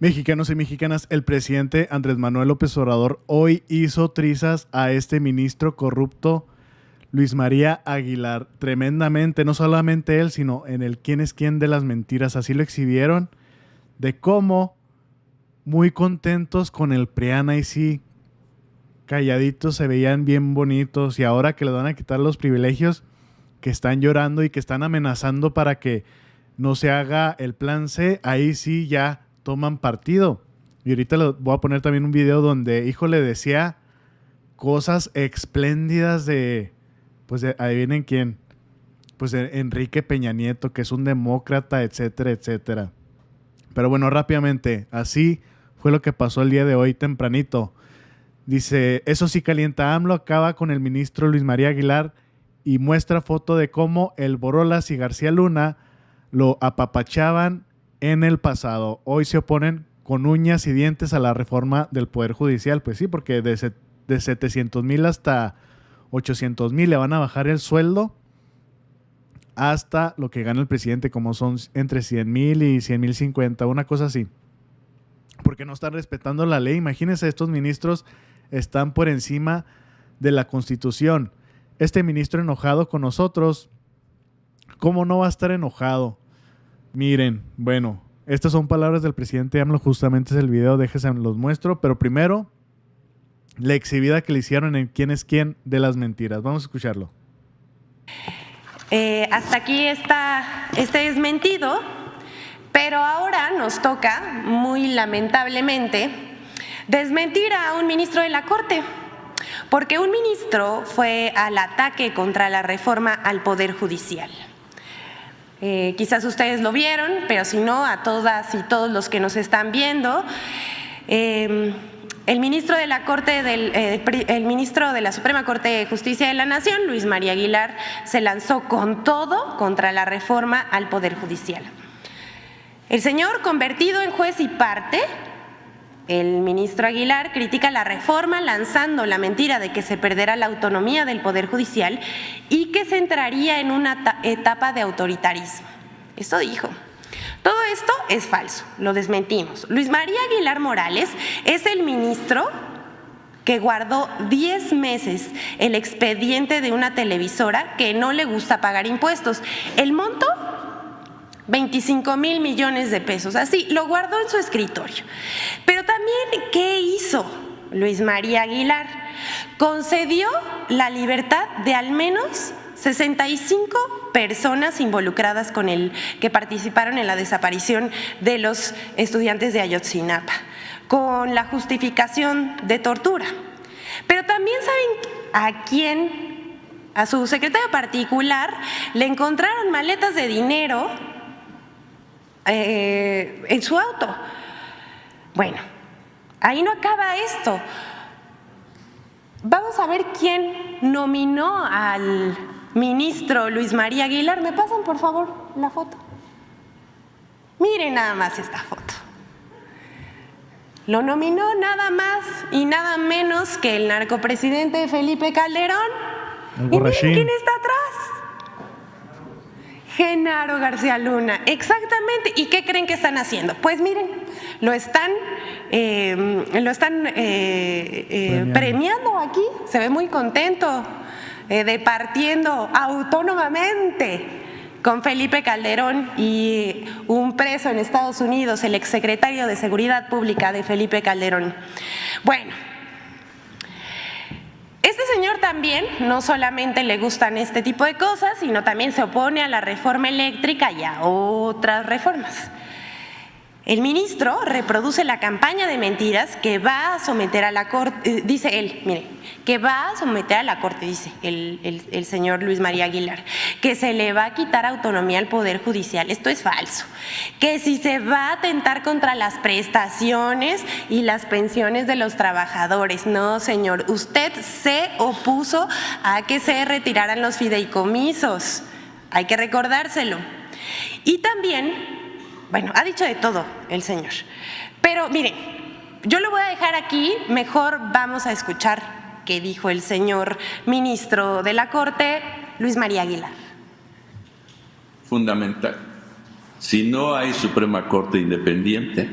Mexicanos y mexicanas, el presidente Andrés Manuel López Obrador hoy hizo trizas a este ministro corrupto Luis María Aguilar tremendamente, no solamente él, sino en el quién es quién de las mentiras. Así lo exhibieron, de cómo muy contentos con el PRIAN, ahí sí, calladitos, se veían bien bonitos, y ahora que le van a quitar los privilegios, que están llorando y que están amenazando para que no se haga el plan C, ahí sí ya toman partido. Y ahorita les voy a poner también un video donde hijo le decía cosas espléndidas adivinen quién, pues Enrique Peña Nieto, que es un demócrata, etcétera, etcétera. Pero bueno, rápidamente, así fue lo que pasó el día de hoy tempranito. Dice, eso sí calienta AMLO, acaba con el ministro Luis María Aguilar y muestra foto de cómo el Borolas y García Luna lo apapachaban en el pasado. Hoy se oponen con uñas y dientes a la reforma del Poder Judicial. Pues sí, porque de 700,000 hasta 800,000 le van a bajar el sueldo hasta lo que gana el presidente, como son entre 100,000 y 100,050, una cosa así. Porque no están respetando la ley. Imagínense, estos ministros están por encima de la Constitución. Este ministro enojado con nosotros, ¿cómo no va a estar enojado? Miren, bueno, estas son palabras del presidente AMLO, justamente es el video, déjense los muestro, pero primero, la exhibida que le hicieron en quién es quién de las mentiras. Vamos a escucharlo. Hasta aquí está este desmentido, pero ahora nos toca, muy lamentablemente, desmentir a un ministro de la Corte, porque un ministro fue al ataque contra la reforma al Poder Judicial. Quizás ustedes lo vieron, pero si no, a todas y todos los que nos están viendo, el ministro de la Corte el ministro de la Suprema Corte de Justicia de la Nación, Luis María Aguilar, se lanzó con todo contra la reforma al Poder Judicial. El señor, convertido en juez y parte, el ministro Aguilar, critica la reforma lanzando la mentira de que se perderá la autonomía del Poder Judicial y que se entraría en una etapa de autoritarismo. Esto dijo. Todo esto es falso, lo desmentimos. Luis María Aguilar Morales es el ministro que guardó 10 meses el expediente de una televisora que no le gusta pagar impuestos. El monto, 25,000 millones de pesos, así, lo guardó en su escritorio. Pero también, ¿qué hizo Luis María Aguilar? Concedió la libertad de al menos 65 personas involucradas con que participaron en la desaparición de los estudiantes de Ayotzinapa, con la justificación de tortura. Pero también saben a quién, a su secretario particular, le encontraron maletas de dinero en su auto. Bueno, ahí no acaba esto. Vamos a ver quién nominó al ministro Luis María Aguilar. ¿Me pasan, por favor, la foto? Miren nada más esta foto. Lo nominó nada más y nada menos que el narcopresidente Felipe Calderón. ¿Y miren quién está atrás? Genaro García Luna, exactamente. ¿Y qué creen que están haciendo? Pues miren, lo están premiando aquí. Se ve muy contento, departiendo autónomamente con Felipe Calderón y un preso en Estados Unidos, el exsecretario de Seguridad Pública de Felipe Calderón. Bueno, este señor también no solamente le gustan este tipo de cosas, sino también se opone a la reforma eléctrica y a otras reformas. El ministro reproduce la campaña de mentiras que va a someter a la Corte, dice él, mire, que va a someter a la Corte, dice el señor Luis María Aguilar, que se le va a quitar autonomía al Poder Judicial. Esto es falso. Que si se va a atentar contra las prestaciones y las pensiones de los trabajadores. No, señor, usted se opuso a que se retiraran los fideicomisos. Hay que recordárselo. Y también, bueno, ha dicho de todo el señor. Pero miren, yo lo voy a dejar aquí, mejor vamos a escuchar qué dijo el señor ministro de la Corte, Luis María Aguilar. Fundamental. Si no hay Suprema Corte independiente,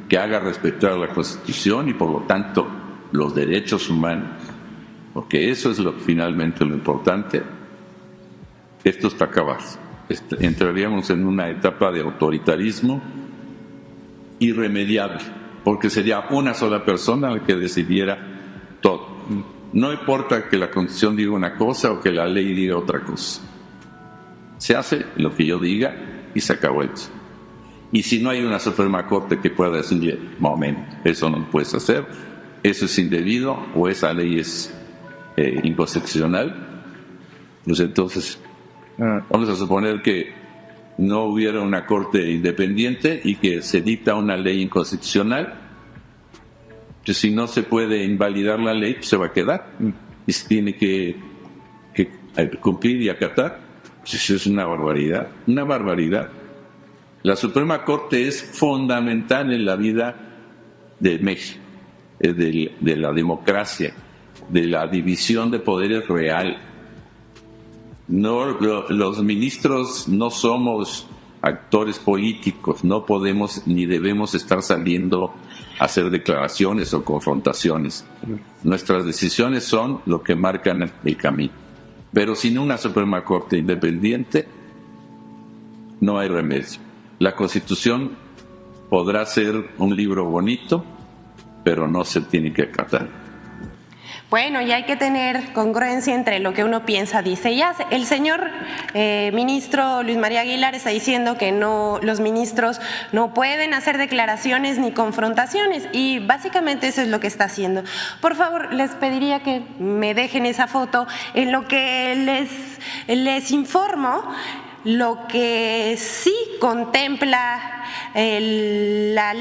que haga respetar la Constitución y por lo tanto los derechos humanos, porque eso es finalmente lo importante. Esto está acabado. Entraríamos en una etapa de autoritarismo irremediable, porque sería una sola persona la que decidiera todo. No importa que la Constitución diga una cosa o que la ley diga otra cosa. Se hace lo que yo diga y se acabó eso. Y si no hay una Suprema Corte que pueda decirle, momento, eso no lo puedes hacer, eso es indebido o esa ley es inconstitucional, pues entonces vamos a suponer que no hubiera una Corte independiente y que se dicta una ley inconstitucional. Pues si no se puede invalidar la ley, pues se va a quedar y se tiene que cumplir y acatar. Pues eso es una barbaridad, una barbaridad. La Suprema Corte es fundamental en la vida de México, de la democracia, de la división de poderes real. No, los ministros no somos actores políticos, no podemos ni debemos estar saliendo a hacer declaraciones o confrontaciones. Nuestras decisiones son lo que marcan el camino. Pero sin una Suprema Corte independiente no hay remedio. La Constitución podrá ser un libro bonito, pero no se tiene que acatar. Bueno, y hay que tener congruencia entre lo que uno piensa, dice y hace. El señor ministro Luis María Aguilar está diciendo que los ministros no pueden hacer declaraciones ni confrontaciones y básicamente eso es lo que está haciendo. Por favor, les pediría que me dejen esa foto en lo que les informo. Lo que sí contempla la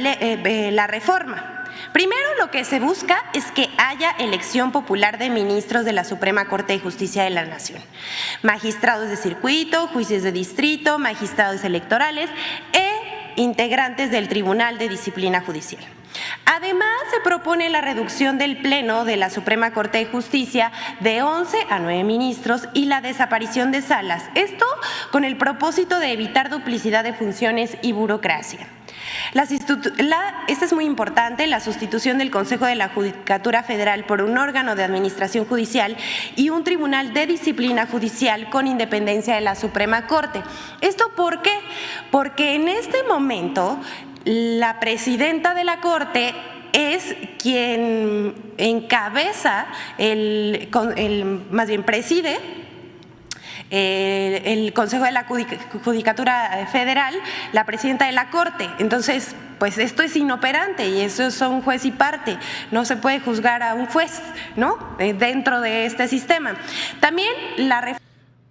reforma. Primero, lo que se busca es que haya elección popular de ministros de la Suprema Corte de Justicia de la Nación, magistrados de circuito, jueces de distrito, magistrados electorales e integrantes del Tribunal de Disciplina Judicial. Además, se propone la reducción del Pleno de la Suprema Corte de Justicia de 11 a 9 ministros y la desaparición de salas. Esto con el propósito de evitar duplicidad de funciones y burocracia. Esta es muy importante, la sustitución del Consejo de la Judicatura Federal por un órgano de administración judicial y un tribunal de disciplina judicial con independencia de la Suprema Corte. ¿Esto por qué? Porque en este momento la presidenta de la Corte es quien encabeza, más bien preside el Consejo de la Judicatura Federal, la presidenta de la Corte. Entonces, pues esto es inoperante y eso son juez y parte. No se puede juzgar a un juez, ¿no? Dentro de este sistema. También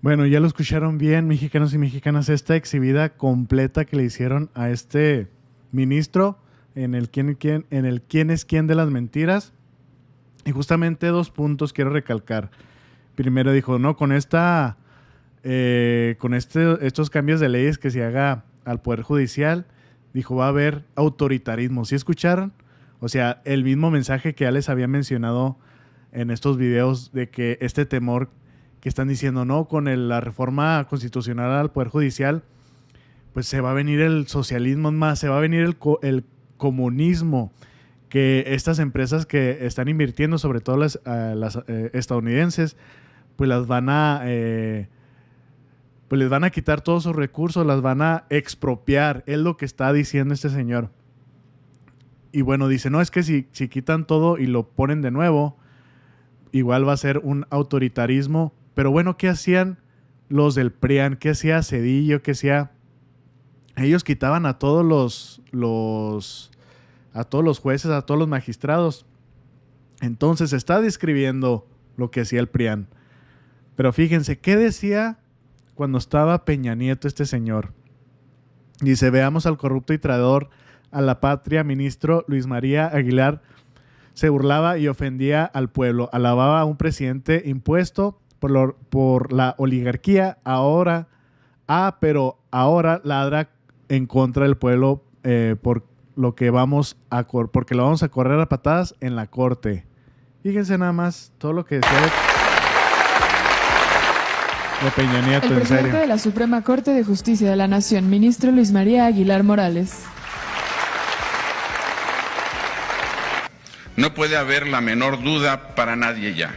Bueno, ya lo escucharon bien, mexicanos y mexicanas, esta exhibida completa que le hicieron a este ministro en el quién es quién de las mentiras. Y justamente 2 puntos quiero recalcar. Primero dijo, no, con estos cambios de leyes que se haga al Poder Judicial, dijo, va a haber autoritarismo. ¿Sí escucharon? O sea, el mismo mensaje que ya les había mencionado en estos videos de que este temor que están diciendo, no, con la reforma constitucional al Poder Judicial, pues se va a venir el socialismo más, se va a venir el comunismo, que estas empresas que están invirtiendo, sobre todo las estadounidenses, pues les van a quitar todos sus recursos, las van a expropiar, es lo que está diciendo este señor. Y bueno, dice, no, es que si quitan todo y lo ponen de nuevo, igual va a ser un autoritarismo. Pero bueno, ¿qué hacían los del PRIAN? ¿Qué hacía Zedillo? ¿Qué hacía? Ellos quitaban a todos los jueces, a todos los magistrados. Entonces está describiendo lo que hacía el PRIAN. Pero fíjense, ¿qué decía cuando estaba Peña Nieto este señor? Dice, veamos al corrupto y traidor a la patria, ministro Luis María Aguilar, se burlaba y ofendía al pueblo, alababa a un presidente impuesto por la oligarquía, pero ahora ladra en contra del pueblo porque lo vamos a correr a patadas en la corte. Fíjense nada más todo lo que decía de Peña Nieto, el presidente de la Suprema Corte de Justicia de la Nación, ministro Luis María Aguilar Morales. No puede haber la menor duda para nadie ya.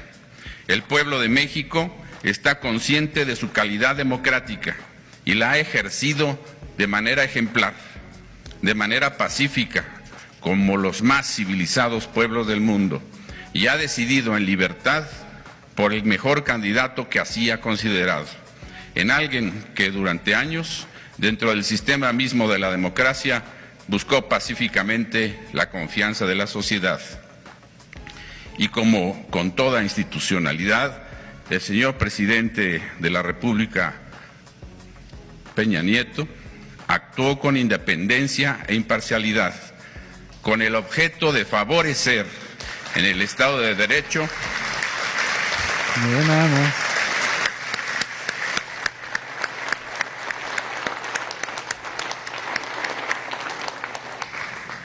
El pueblo de México está consciente de su calidad democrática y la ha ejercido de manera ejemplar, de manera pacífica, como los más civilizados pueblos del mundo, y ha decidido en libertad por el mejor candidato que así ha considerado, en alguien que durante años, dentro del sistema mismo de la democracia, buscó pacíficamente la confianza de la sociedad. Y como con toda institucionalidad, el señor presidente de la República, Peña Nieto, actuó con independencia e imparcialidad, con el objeto de favorecer en el Estado de Derecho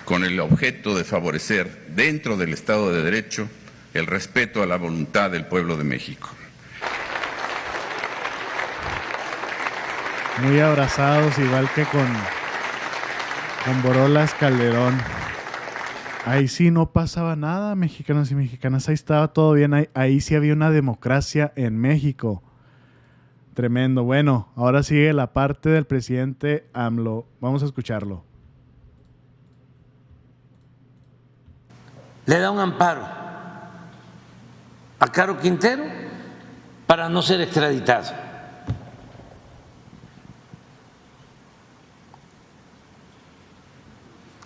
con el objeto de favorecer dentro del Estado de Derecho el respeto a la voluntad del pueblo de México. Muy abrazados, igual que con Borolas Calderón. Ahí sí no pasaba nada, mexicanos y mexicanas, ahí estaba todo bien, ahí sí había una democracia en México. Tremendo. Bueno, ahora sigue la parte del presidente AMLO. Vamos a escucharlo. Le da un amparo a Caro Quintero para no ser extraditado.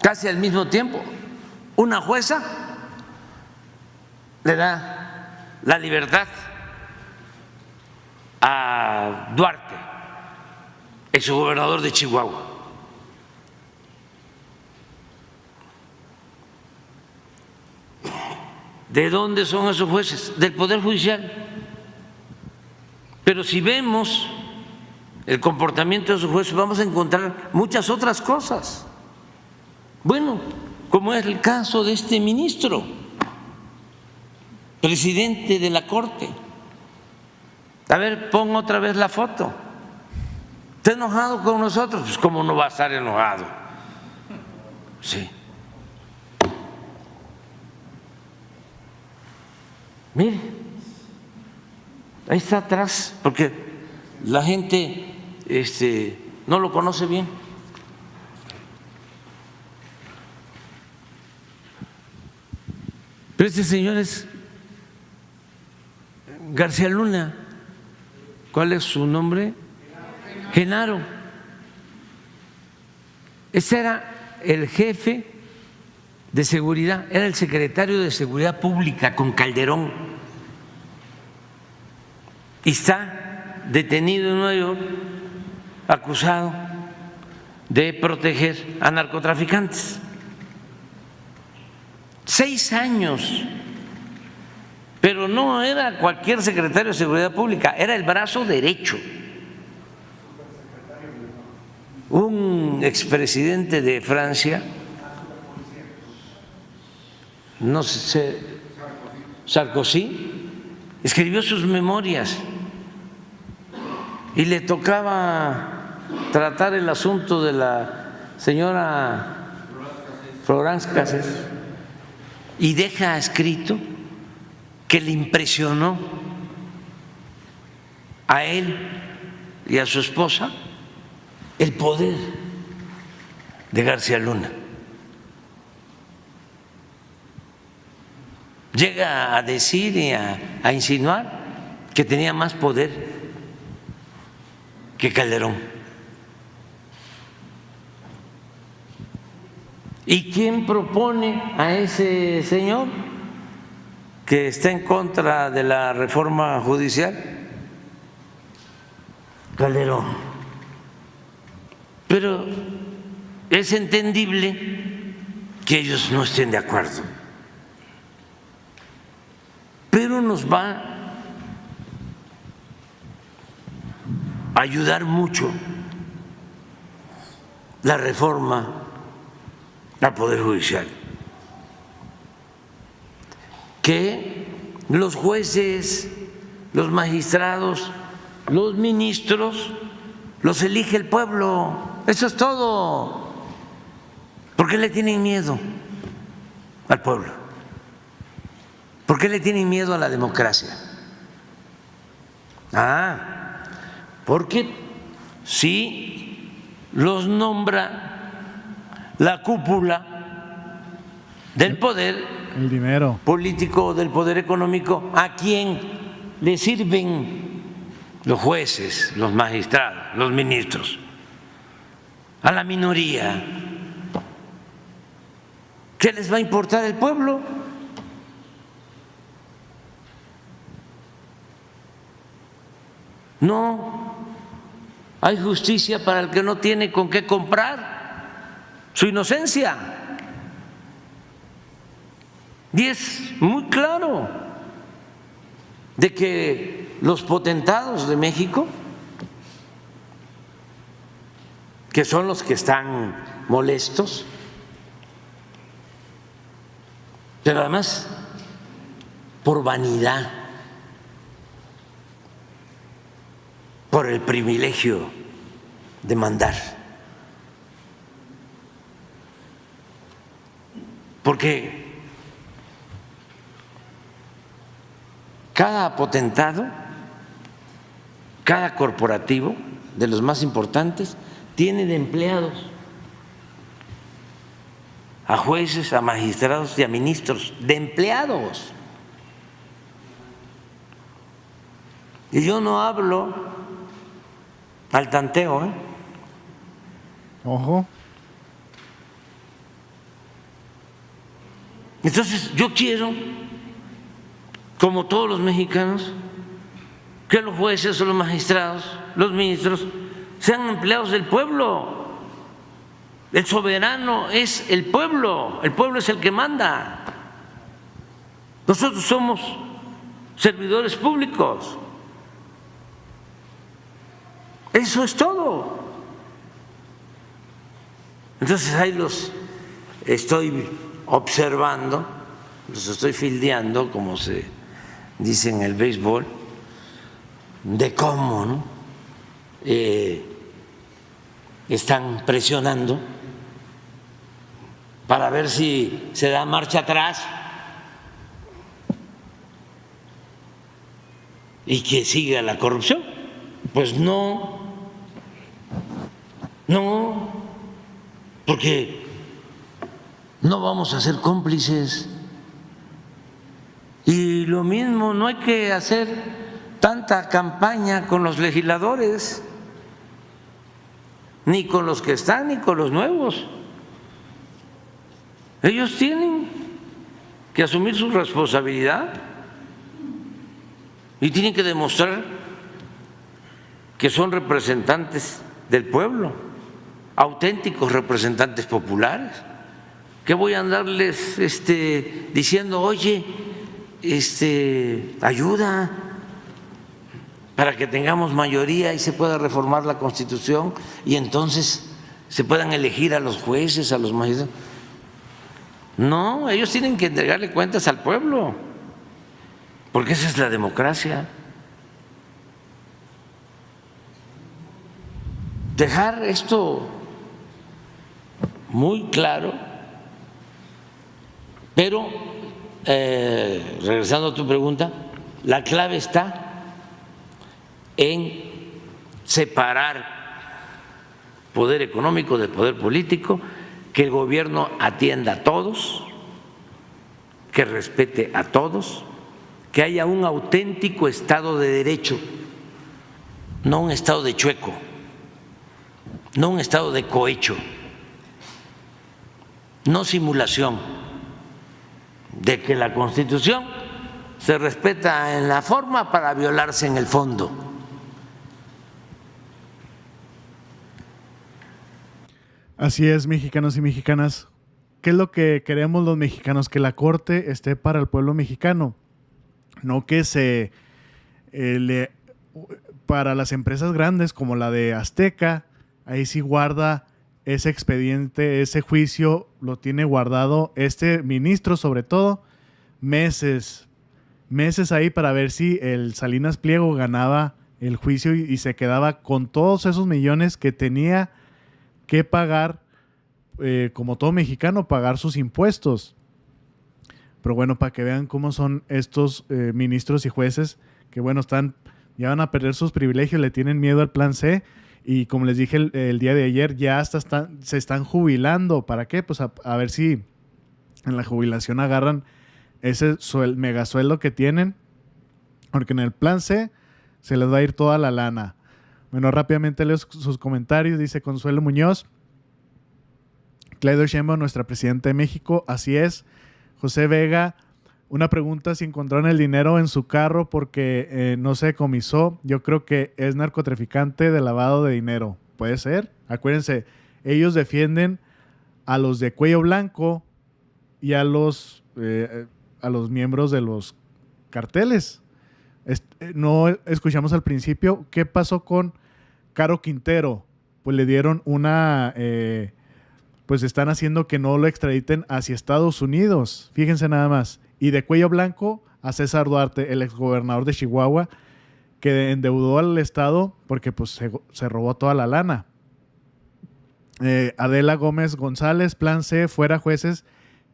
Casi al mismo tiempo, una jueza le da la libertad a Duarte, exgobernador de Chihuahua. ¿De dónde son esos jueces? Del Poder Judicial. Pero si vemos el comportamiento de esos jueces, vamos a encontrar muchas otras cosas. Bueno, como es el caso de este ministro, presidente de la Corte. A ver, pon otra vez la foto. ¿Está enojado con nosotros? Pues cómo no va a estar enojado. Sí. Mire, ahí está atrás, porque la gente no lo conoce bien. Pero este señor es García Luna. ¿Cuál es su nombre? Genaro. Ese era el jefe de seguridad, era el secretario de Seguridad Pública con Calderón. Y está detenido en Nueva York, acusado de proteger a narcotraficantes. 6 años. Pero no era cualquier secretario de Seguridad Pública, era el brazo derecho. Un expresidente de Francia, no sé, Sarkozy, escribió sus memorias y le tocaba tratar el asunto de la señora Florence Cassés y deja escrito que le impresionó a él y a su esposa el poder de García Luna. Llega a decir y a insinuar que tenía más poder que Calderón. ¿Y quién propone a ese señor que está en contra de la reforma judicial? Calderón. Pero es entendible que ellos no estén de acuerdo. Pero nos va a ayudar mucho la reforma al Poder Judicial. Que los jueces, los magistrados, los ministros los elige el pueblo. Eso es todo. ¿Por qué le tienen miedo al pueblo? ¿Por qué le tienen miedo a la democracia? Porque si los nombra la cúpula del poder El dinero. político, del poder económico, ¿a quién le sirven los jueces, los magistrados, los ministros? A la minoría. ¿Qué les va a importar el pueblo? No hay justicia para el que no tiene con qué comprar su inocencia. Y es muy claro de que los potentados de México, que son los que están molestos, pero además por vanidad, por el privilegio de mandar, porque cada potentado, cada corporativo de los más importantes tiene de empleados a jueces, a magistrados y a ministros, de empleados. Y yo no hablo al tanteo, ¿eh? Ojo. Entonces yo quiero, como todos los mexicanos, que los jueces o los magistrados, los ministros, sean empleados del pueblo. El soberano es el pueblo es el que manda. Nosotros somos servidores públicos. Eso es todo. Entonces ahí los estoy observando, los estoy fildeando, como se dice en el béisbol, de cómo, ¿no? Están presionando para ver si se da marcha atrás y que siga la corrupción. Pues no, porque no vamos a ser cómplices. Y lo mismo, no hay que hacer tanta campaña con los legisladores, ni con los que están, ni con los nuevos. Ellos tienen que asumir su responsabilidad y tienen que demostrar que son representantes del pueblo, auténticos representantes populares. ¿Qué voy a andarles diciendo, oye, ayuda para que tengamos mayoría y se pueda reformar la Constitución y entonces se puedan elegir a los jueces, a los magistrados? No, ellos tienen que entregarle cuentas al pueblo, porque esa es la democracia. Dejar esto muy claro, pero regresando a tu pregunta, la clave está en separar poder económico del poder político, que el gobierno atienda a todos, que respete a todos, que haya un auténtico Estado de Derecho, no un Estado de chueco, no un Estado de cohecho, no simulación de que la Constitución se respeta en la forma para violarse en el fondo. Así es, mexicanos y mexicanas. ¿Qué es lo que queremos los mexicanos? Que la Corte esté para el pueblo mexicano, no que para las empresas grandes como la de Azteca. Ahí sí guarda ese expediente, ese juicio, lo tiene guardado este ministro, sobre todo, meses ahí para ver si el Salinas Pliego ganaba el juicio y se quedaba con todos esos millones que tenía que pagar, como todo mexicano, pagar sus impuestos. Pero bueno, para que vean cómo son estos ministros y jueces que, bueno, ya van a perder sus privilegios, le tienen miedo al plan C. Y como les dije el día de ayer, ya hasta se están jubilando. ¿Para qué? Pues a ver si en la jubilación agarran ese megasueldo que tienen. Porque en el plan C se les va a ir toda la lana. Bueno, rápidamente leo sus comentarios. Dice Consuelo Muñoz: Claudia Sheinbaum, nuestra presidenta de México. Así es. José Vega: una pregunta, si encontraron el dinero en su carro porque no se decomisó. Yo creo que es narcotraficante de lavado de dinero. Puede ser. Acuérdense, ellos defienden a los de cuello blanco y a los miembros de los carteles. No escuchamos al principio qué pasó con Caro Quintero. Pues le dieron pues están haciendo que no lo extraditen hacia Estados Unidos. Fíjense nada más. Y de cuello blanco a César Duarte, el exgobernador de Chihuahua, que endeudó al Estado porque pues se robó toda la lana. Adela Gómez González: plan C, fuera jueces,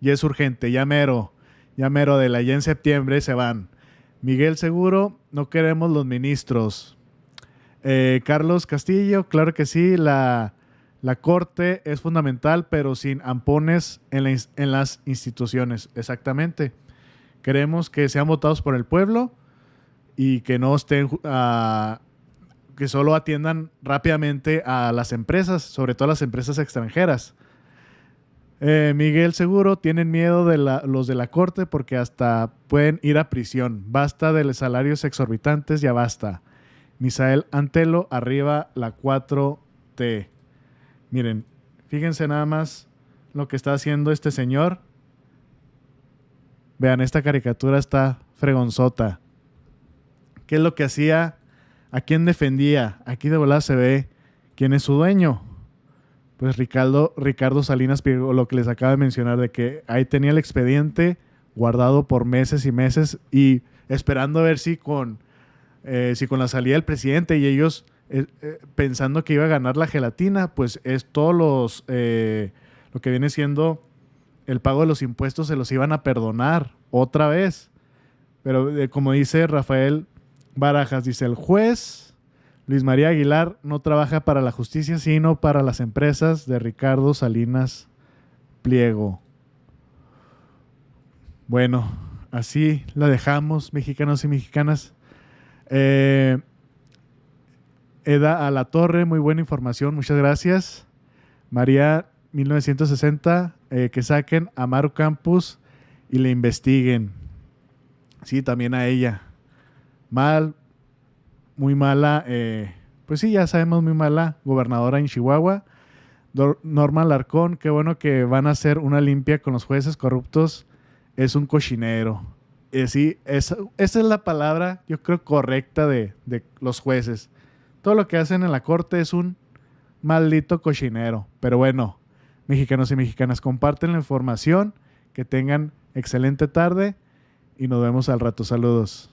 y es urgente. Ya mero, Adela, ya en septiembre se van. Miguel Seguro: no queremos los ministros. Carlos Castillo: claro que sí, la Corte es fundamental, pero sin ampones en las instituciones. Exactamente. Queremos que sean votados por el pueblo y que no estén, que solo atiendan rápidamente a las empresas, sobre todo a las empresas extranjeras. Miguel Seguro: tienen miedo de los de la Corte porque hasta pueden ir a prisión. Basta de salarios exorbitantes, ya basta. Misael Antelo: arriba la 4T. Miren, fíjense nada más lo que está haciendo este señor. Vean, esta caricatura está fregonzota. ¿Qué es lo que hacía? ¿A quién defendía? Aquí de volada se ve quién es su dueño. Pues Ricardo Salinas Pliego, lo que les acabo de mencionar, de que ahí tenía el expediente guardado por meses y meses y esperando a ver si con la salida del presidente y ellos pensando que iba a ganar la gelatina, pues es todos lo que viene siendo el pago de los impuestos se los iban a perdonar otra vez. Pero como dice Rafael Barajas, dice: el juez Luis María Aguilar no trabaja para la justicia, sino para las empresas de Ricardo Salinas Pliego. Bueno, así la dejamos, mexicanos y mexicanas. Eda Alatorre: muy buena información, muchas gracias. María 1960, que saquen a Maru Campos y le investiguen. Sí, también a ella. Muy mala, pues sí, ya sabemos, muy mala gobernadora en Chihuahua. Norma Alarcón: qué bueno que van a hacer una limpia con los jueces corruptos. Es un cochinero. Sí, esa es la palabra, yo creo, correcta de los jueces. Todo lo que hacen en la corte es un maldito cochinero. Pero bueno, mexicanos y mexicanas, comparten la información. Que tengan excelente tarde y nos vemos al rato. Saludos.